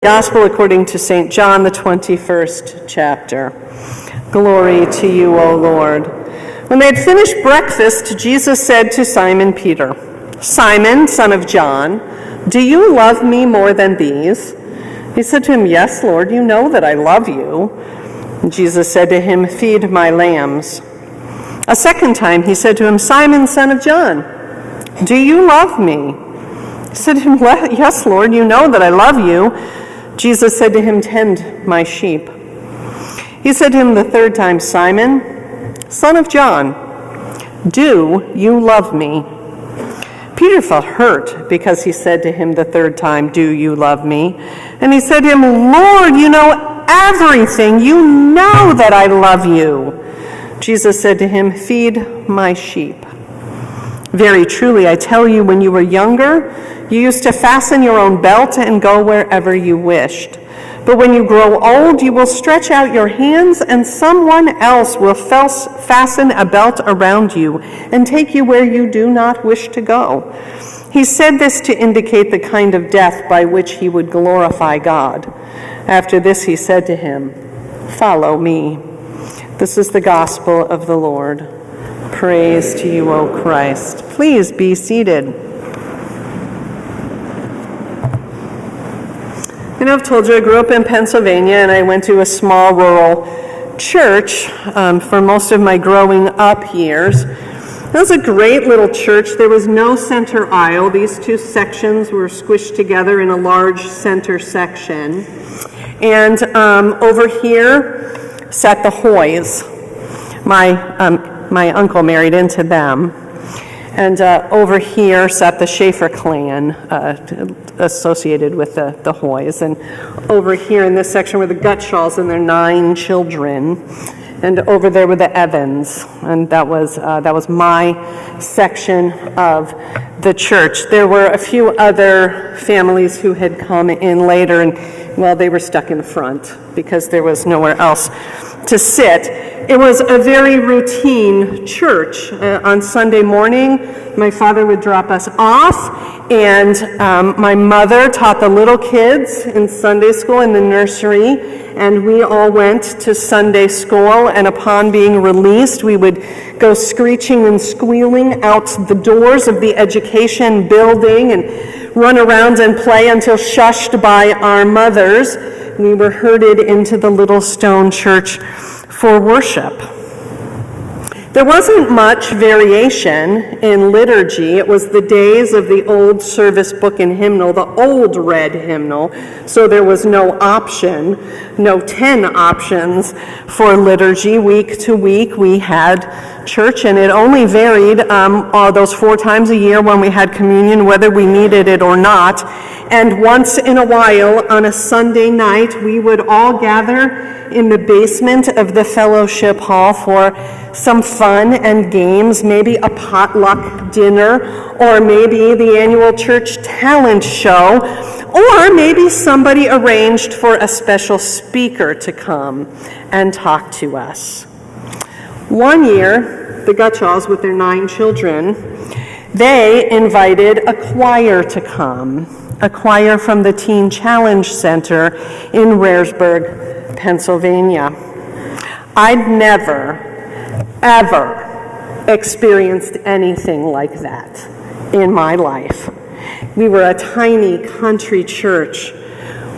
Gospel according to St. John, the 21st chapter. Glory to you, O Lord. When they had finished breakfast, Jesus said to Simon Peter, "Simon, son of John, do you love me more than these?" He said to him, "Yes, Lord, you know that I love you." And Jesus said to him, "Feed my lambs." A second time he said to him, "Simon, son of John, do you love me?" He said to him, "Yes, Lord, you know that I love you." Jesus said to him, "Tend my sheep." He said to him the third time, "Simon, son of John, do you love me?" Peter felt hurt because he said to him the third time, "Do you love me?" And he said to him, "Lord, you know everything. You know that I love you." Jesus said to him, "Feed my sheep. Very truly, I tell you, when you were younger, you used to fasten your own belt and go wherever you wished. But when you grow old, you will stretch out your hands, and someone else will fasten a belt around you and take you where you do not wish to go." He said this to indicate the kind of death by which he would glorify God. After this, he said to him, "Follow me." This is the gospel of the Lord. Praise to you, O Christ. Please be seated. I've told you I grew up in Pennsylvania, and I went to a small rural church for most of my growing up years. It was a great little church. There was no center aisle. These two sections were squished together in a large center section. And over here sat the Hoys. My uncle married into them. And over here sat the Schaefer clan associated with the Hoys. And over here in this section were the Gutshalls and their 9 children. And over there were the Evans. And that was my section of the church. There were a few other families who had come in later, and well, they were stuck in the front because there was nowhere else to sit. It was a very routine church. On Sunday morning, my father would drop us off, and my mother taught the little kids in Sunday school in the nursery, and we all went to Sunday school, and upon being released, we would go screeching and squealing out the doors of the education building and run around and play until shushed by our mothers. We were herded into the little stone church for worship. There wasn't much variation in liturgy. It was the days of the old service book and hymnal, the old red hymnal, so there was no 10 options for liturgy. Week to week we had church, and it only varied those 4 times a year when we had communion, whether we needed it or not. And once in a while, on a Sunday night, we would all gather in the basement of the fellowship hall for some fun and games, maybe a potluck dinner, or maybe the annual church talent show, or maybe somebody arranged for a special speaker to come and talk to us. One year, the Gutshalls, with their 9 children, they invited a choir to come, a choir from the Teen Challenge Center in Raresburg, Pennsylvania. I'd never, ever experienced anything like that in my life. We were a tiny country church.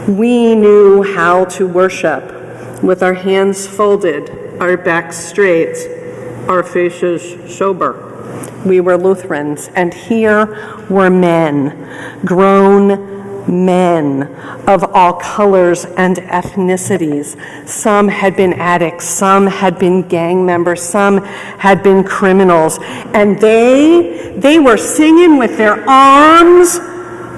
We knew how to worship with our hands folded, our backs straight, our faces sober. We were Lutherans, and here were men, grown men of all colors and ethnicities. Some had been addicts, some had been gang members, some had been criminals, and they were singing with their arms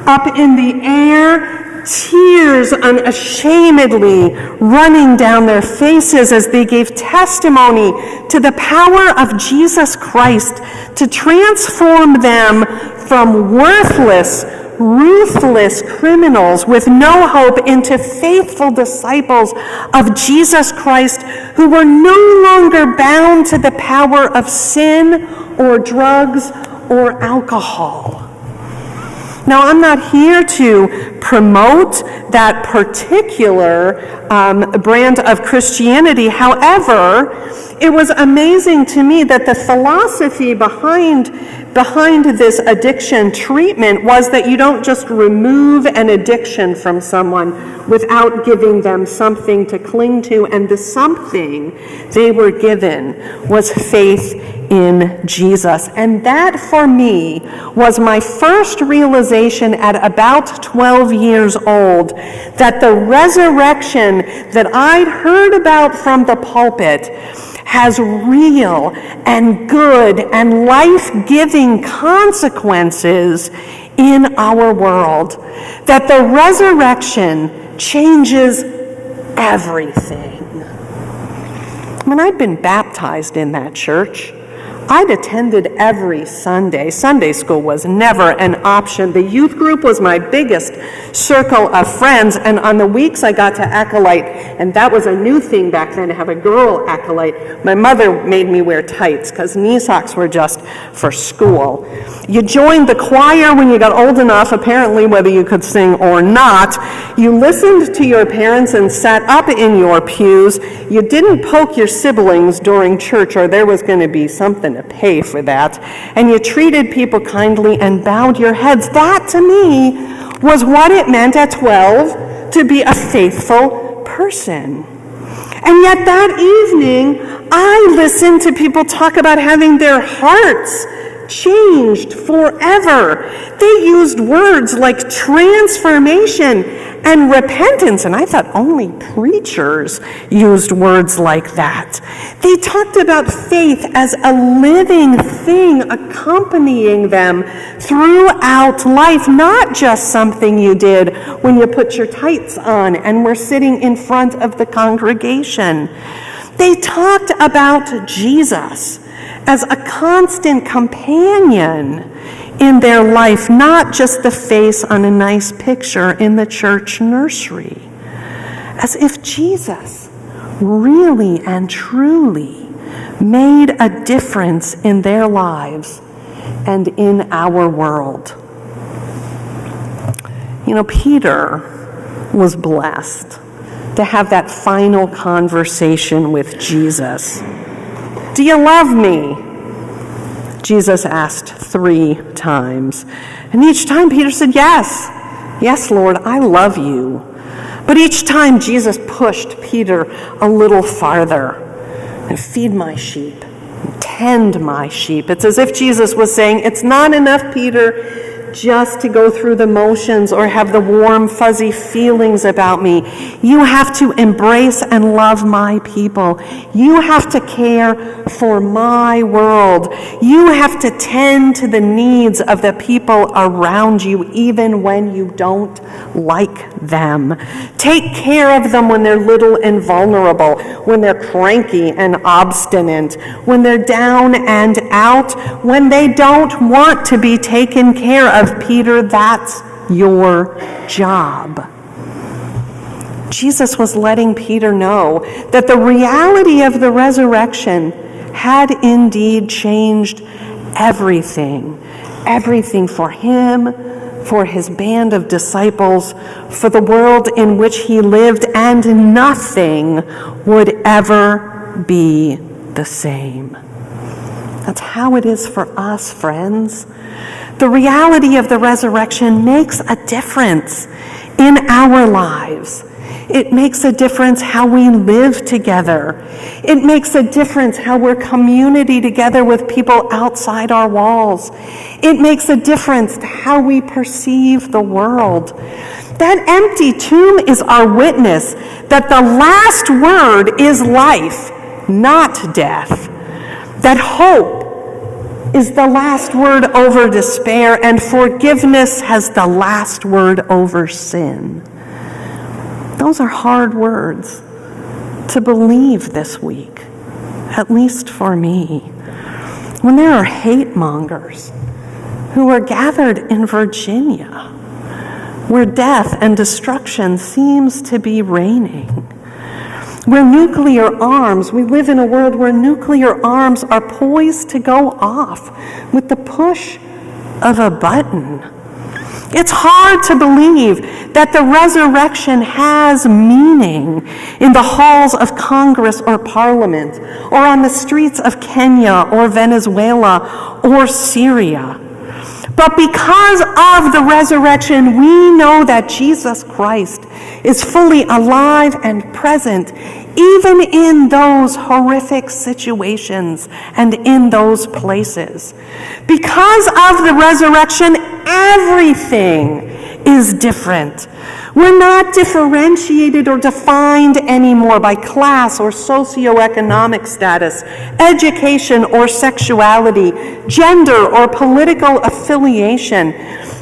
up in the air, tears unashamedly running down their faces as they gave testimony to the power of Jesus Christ to transform them from worthless, ruthless criminals with no hope into faithful disciples of Jesus Christ who were no longer bound to the power of sin or drugs or alcohol. Now, I'm not here to promote that particular brand of Christianity. However, it was amazing to me that the philosophy behind this addiction treatment was that you don't just remove an addiction from someone without giving them something to cling to, and the something they were given was faith in Jesus. And that, for me, was my first realization at about 12 years old, that the resurrection that I'd heard about from the pulpit has real and good and life-giving consequences in our world. That the resurrection changes everything. When I'd been baptized in that church, I'd attended every Sunday. Sunday school was never an option. The youth group was my biggest circle of friends, and on the weeks I got to acolyte, and that was a new thing back then, to have a girl acolyte. My mother made me wear tights because knee socks were just for school. You joined the choir when you got old enough, apparently, whether you could sing or not. You listened to your parents and sat up in your pews. You didn't poke your siblings during church, or there was going to be something to pay for that. And you treated people kindly and bowed your heads. That, to me, was what it meant at 12 to be a faithful person. And yet that evening, I listened to people talk about having their hearts changed forever. They used words like transformation and repentance, and I thought only preachers used words like that. They talked about faith as a living thing accompanying them throughout life, not just something you did when you put your tights on and were sitting in front of the congregation. They talked about Jesus as a constant companion in their life, not just the face on a nice picture in the church nursery. As if Jesus really and truly made a difference in their lives and in our world. You know, Peter was blessed to have that final conversation with Jesus. "Do you love me?" Jesus asked 3 times. And each time Peter said, "Yes. Yes, Lord, I love you." But each time Jesus pushed Peter a little farther. "And feed my sheep, tend my sheep." It's as if Jesus was saying, it's not enough, Peter, just to go through the motions or have the warm, fuzzy feelings about me. You have to embrace and love my people. You have to care for my world. You have to tend to the needs of the people around you, even when you don't like them. Take care of them when they're little and vulnerable, when they're cranky and obstinate, when they're down and out, when they don't want to be taken care of. Peter, that's your job. Jesus was letting Peter know that the reality of the resurrection had indeed changed everything. Everything for him, for his band of disciples, for the world in which he lived, and nothing would ever be the same. That's how it is for us, friends. The reality of the resurrection makes a difference in our lives. It makes a difference how we live together. It makes a difference how we're community together with people outside our walls. It makes a difference to how we perceive the world. That empty tomb is our witness that the last word is life, not death. That hope is the last word over despair, and forgiveness has the last word over sin. Those are hard words to believe this week, at least for me. When there are hate mongers who are gathered in Virginia, where death and destruction seems to be reigning, where nuclear arms, we live in a world where nuclear arms are poised to go off with the push of a button. It's hard to believe that the resurrection has meaning in the halls of Congress or Parliament, or on the streets of Kenya or Venezuela or Syria. But because of the resurrection, we know that Jesus Christ is fully alive and present, even in those horrific situations and in those places. Because of the resurrection, everything is different. We're not differentiated or defined anymore by class or socioeconomic status, education or sexuality, gender or political affiliation.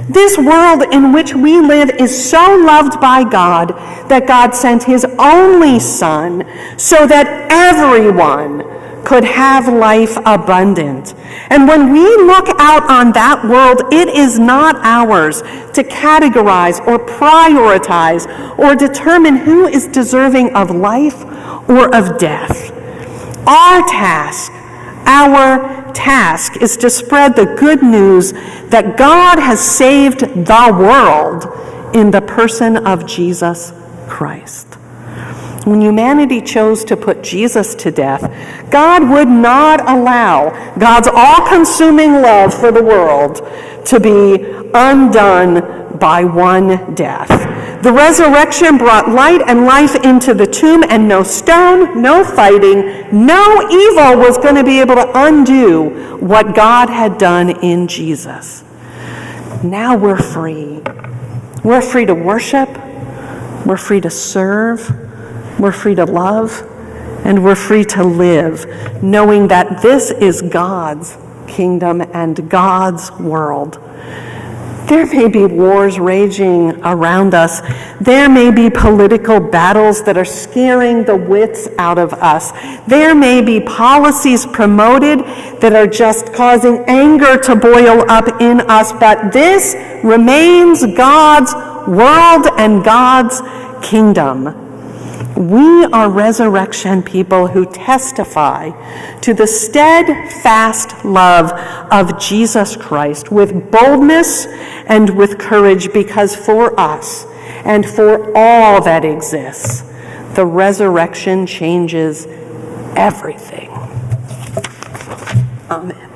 This world in which we live is so loved by God that God sent his only Son so that everyone could have life abundant. And when we look out on that world, it is not ours to categorize or prioritize or determine who is deserving of life or of death. Our task is to spread the good news that God has saved the world in the person of Jesus Christ. When humanity chose to put Jesus to death, God would not allow God's all-consuming love for the world to be undone by one death. The resurrection brought light and life into the tomb, and no stone, no fighting, no evil was going to be able to undo what God had done in Jesus. Now we're free. We're free to worship. We're free to serve. We're free to love, and we're free to live, knowing that this is God's kingdom and God's world. There may be wars raging around us. There may be political battles that are scaring the wits out of us. There may be policies promoted that are just causing anger to boil up in us, but this remains God's world and God's kingdom. We are resurrection people who testify to the steadfast love of Jesus Christ with boldness and with courage, because for us and for all that exists, the resurrection changes everything. Amen.